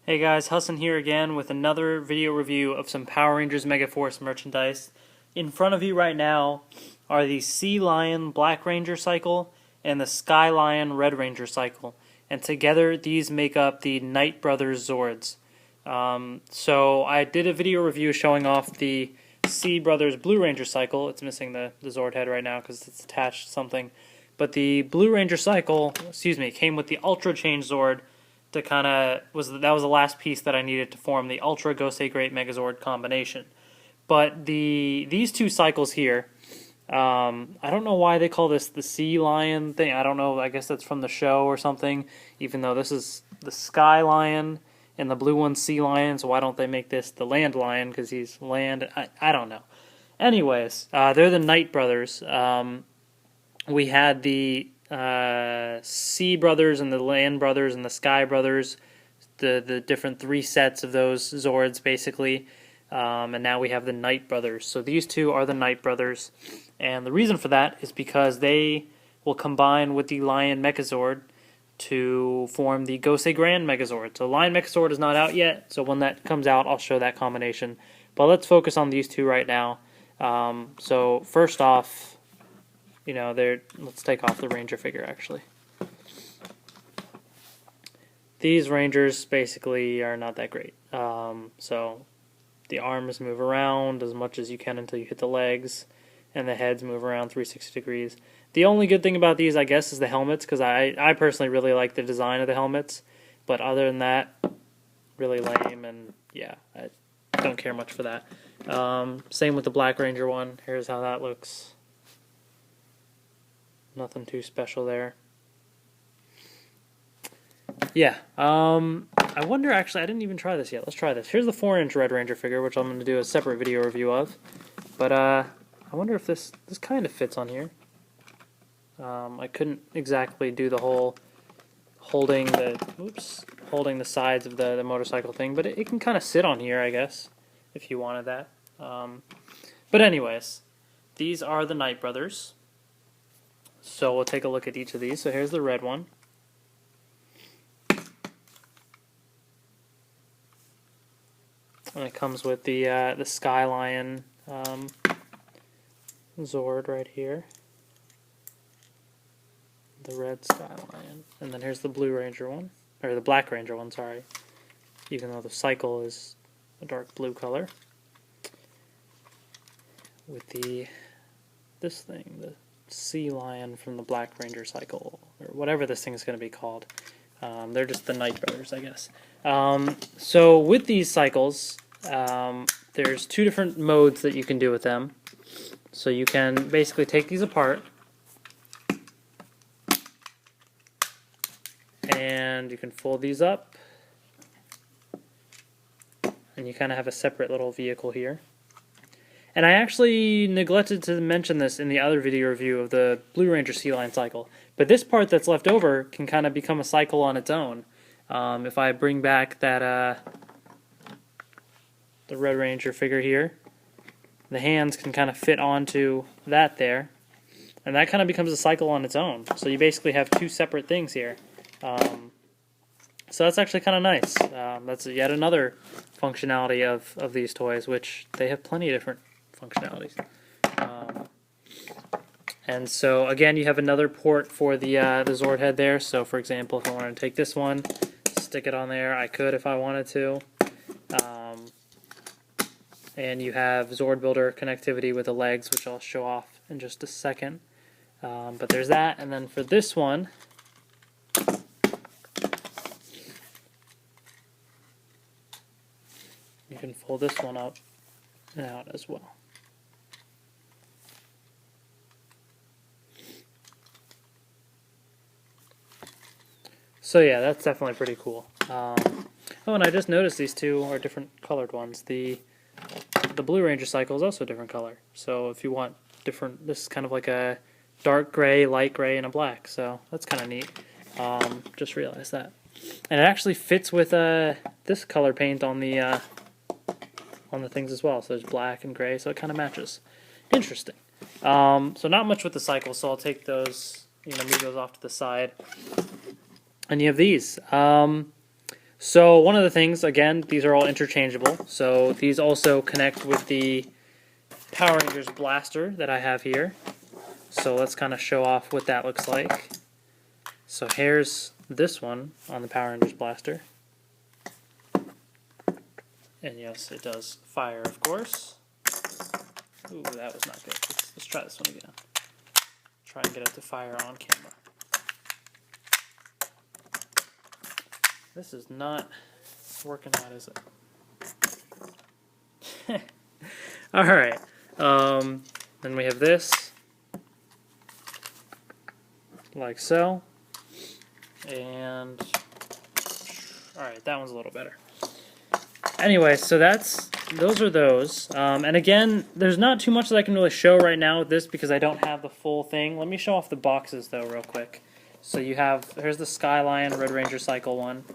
Hey guys, Hassan here again with another video review of some Power Rangers Megaforce merchandise. In front of you right now are the Sea Lion Black Ranger cycle and the Sky Lion Red Ranger cycle. And together these make up the Knight Brothers Zords. So I did a video review showing off the Sea Brothers Blue Ranger cycle. It's missing the Zord head right now because it's attached to something. But the Blue Ranger cycle, came with the Ultra Change Zord. That was the last piece that I needed to form the Ultra Gosei Great Megazord combination. But these two cycles here, I don't know why they call this the Sea Lion thing. I don't know. I guess that's from the show or something. Even though this is the Sky Lion and the blue one's Sea Lion, so why don't they make this the Land Lion because he's land? I don't know. Anyways, they're the Knight Brothers. We had the Sea Brothers and the Land Brothers and the Sky Brothers, the different three sets of those Zords basically, and now we have the Knight Brothers. So these two are the Knight Brothers, and the reason for that is because they will combine with the Lion Megazord to form the Gosei Grand Megazord. So Lion Megazord is not out yet, so when that comes out I'll show that combination, but let's focus on these two right now. So first off, let's take off the Ranger figure, actually. These Rangers basically are not that great. So the arms move around as much as you can until you hit the legs, and the heads move around 360 degrees. The only good thing about these, I guess, is the helmets, because I personally really like the design of the helmets. But other than that, really lame, and yeah, I don't care much for that. Same with the Black Ranger one. Here's how that looks. Nothing too special there. Yeah, I wonder, actually, I didn't even try this yet. Let's try this. Here's the 4-inch Red Ranger figure, which I'm going to do a separate video review of. But I wonder if this kind of fits on here. I couldn't exactly do the whole holding the sides of the motorcycle thing, but it can kind of sit on here, I guess, if you wanted that. But anyways, these are the Knight Brothers. So we'll take a look at each of these. So here's the red one. And it comes with the Sky Lion Zord right here. The red Sky Lion. And then here's the Blue Ranger one. Or the Black Ranger one, sorry. Even though the cycle is a dark blue color. With this thing, the Sea Lion from the Black Ranger cycle, or whatever this thing is going to be called. They're just the Knight Brothers, I guess. So with these cycles, there's two different modes that you can do with them. So you can basically take these apart, and you can fold these up, and you kind of have a separate little vehicle here. And I actually neglected to mention this in the other video review of the Blue Ranger Sea Lion cycle. But this part that's left over can kind of become a cycle on its own. If I bring back that the Red Ranger figure here, the hands can kind of fit onto that there. And that kind of becomes a cycle on its own. So you basically have two separate things here. So that's actually kind of nice. That's yet another functionality of these toys, which they have plenty of different functionalities. And so again, you have another port for the Zord head there. So for example, if I wanted to take this one, stick it on there, I could if I wanted to. And you have Zord Builder connectivity with the legs, which I'll show off in just a second. But there's that, and then for this one, you can fold this one up and out as well. So yeah, that's definitely pretty cool. Oh, and I just noticed these two are different colored ones. The Blue Ranger cycle is also a different color. So if you want different, this is kind of like a dark gray, light gray, and a black. So that's kind of neat. Just realized that. And it actually fits with this color paint on the things as well. So there's black and gray, so it kind of matches. Interesting. So not much with the cycle, so I'll take those, move those off to the side. And you have these. So one of the things, again, these are all interchangeable. So these also connect with the Power Rangers blaster that I have here. So let's kind of show off what that looks like. So here's this one on the Power Rangers blaster. And yes, it does fire, of course. Ooh, that was not good. Let's try this one again. Try and get it to fire on camera. This is not working out, is it? Alright. Then we have this. Like so. And alright, that one's a little better. Anyway, so those are those. And again, there's not too much that I can really show right now with this because I don't have the full thing. Let me show off the boxes though real quick. So you have, here's the Sky Lion Red Ranger Cycle one.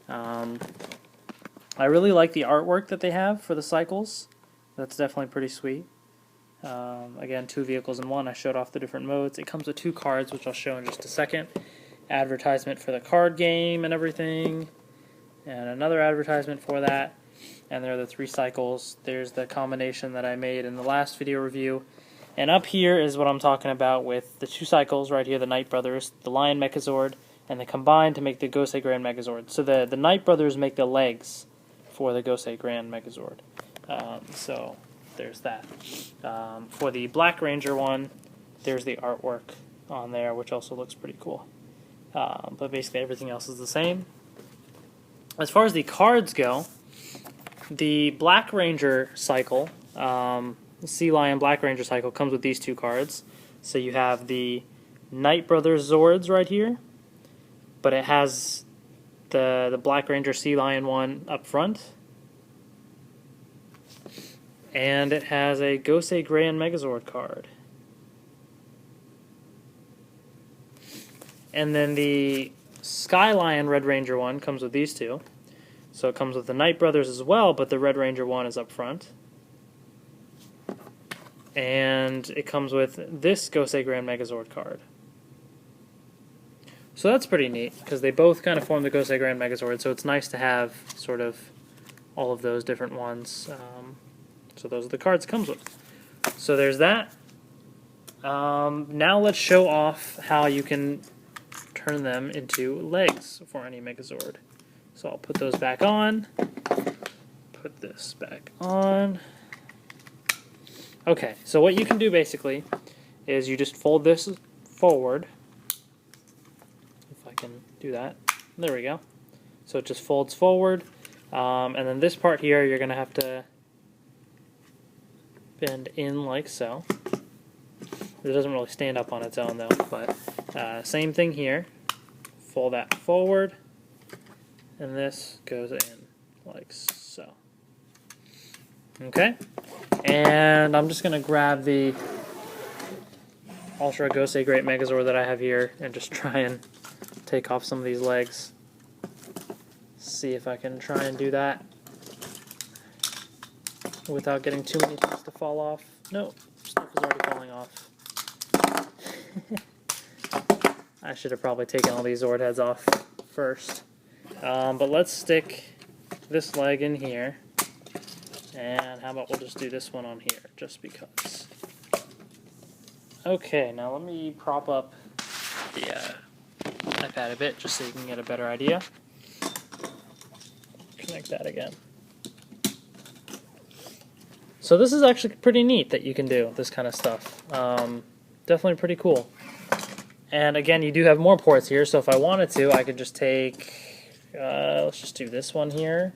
I really like the artwork that they have for the cycles. That's definitely pretty sweet. Again, 2 vehicles in one. I showed off the different modes. It comes with 2 cards, which I'll show in just a second. Advertisement for the card game and everything. And another advertisement for that. And there are the 3 cycles. There's the combination that I made in the last video review. And up here is what I'm talking about with the 2 cycles right here, the Knight Brothers, the Lion Megazord, and they combine to make the Gosei Grand Megazord. So the Knight Brothers make the legs for the Gosei Grand Megazord. So there's that. For the Black Ranger one, there's the artwork on there, which also looks pretty cool. But basically everything else is the same. As far as the cards go, the Black Ranger cycle, the Sea Lion Black Ranger cycle, comes with these 2 cards. So you have the Knight Brothers Zords right here, but it has the Black Ranger Sea Lion one up front. And it has a Gosei Grand Megazord card. And then the Sky Lion Red Ranger one comes with these 2. So it comes with the Knight Brothers as well, but the Red Ranger one is up front. And it comes with this Gosei Grand Megazord card. So that's pretty neat, because they both kind of form the Gosei Grand Megazord, so it's nice to have sort of all of those different ones. So those are the cards it comes with. So there's that. Now let's show off how you can turn them into legs for any Megazord. So I'll put those back on. Put this back on. Okay, so what you can do basically is you just fold this forward. If I can do that. There we go. So it just folds forward. And then this part here you're going to have to bend in like so. It doesn't really stand up on its own though, but same thing here. Fold that forward, and this goes in like so. Okay, and I'm just going to grab the Ultra Gosei Great Megazord that I have here and just try and take off some of these legs. See if I can try and do that without getting too many things to fall off. No, stuff is already falling off. I should have probably taken all these Zord heads off first. But let's stick this leg in here. And how about we'll just do this one on here, just because. Okay, now let me prop up the iPad a bit, just so you can get a better idea. Connect that again. So this is actually pretty neat that you can do this kind of stuff. Definitely pretty cool. And again, you do have more ports here, so if I wanted to, I could just take, let's just do this one here,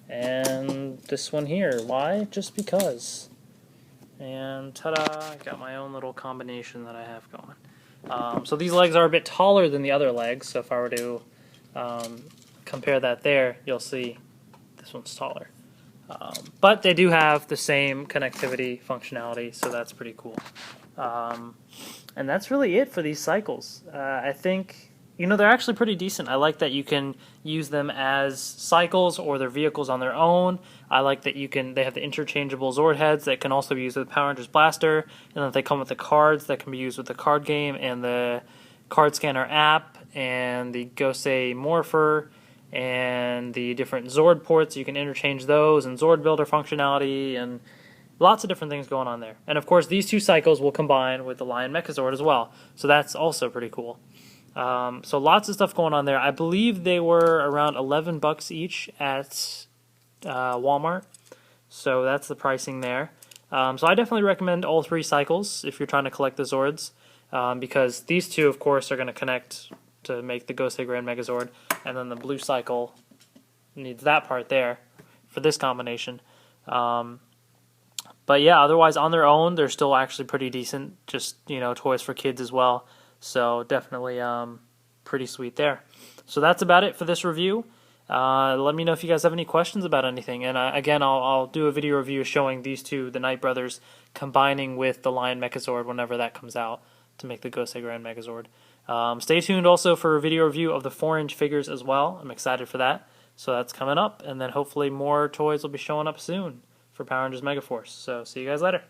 and this one here. Why? Just because. And ta-da, I got my own little combination that I have going. So these legs are a bit taller than the other legs, so if I were to compare that there, you'll see this one's taller. But they do have the same connectivity functionality, so that's pretty cool. And that's really it for these cycles. I think, you know, they're actually pretty decent. I like that you can use them as cycles or their vehicles on their own. I like that they have the interchangeable Zord heads that can also be used with Power Rangers Blaster, and that they come with the cards that can be used with the card game and the card scanner app and the Gosei Morpher and the different Zord ports. You can interchange those and Zord builder functionality and lots of different things going on there. And of course, these two cycles will combine with the Lion Megazord as well. So that's also pretty cool. So lots of stuff going on there. I believe they were around $11 each at Walmart. So that's the pricing there. So I definitely recommend all three cycles if you're trying to collect the Zords, because these two, of course, are going to connect to make the Gosei Grand Megazord, and then the blue cycle needs that part there for this combination. But yeah, otherwise on their own, they're still actually pretty decent. Just, you know, toys for kids as well. So definitely pretty sweet there. So that's about it for this review. Let me know if you guys have any questions about anything. And again, I'll do a video review showing these two, the Knight Brothers, combining with the Lion Megazord whenever that comes out to make the Gosei Grand Megazord. Stay tuned also for a video review of the 4-inch figures as well. I'm excited for that. So that's coming up. And then hopefully more toys will be showing up soon for Power Rangers Megaforce. So see you guys later.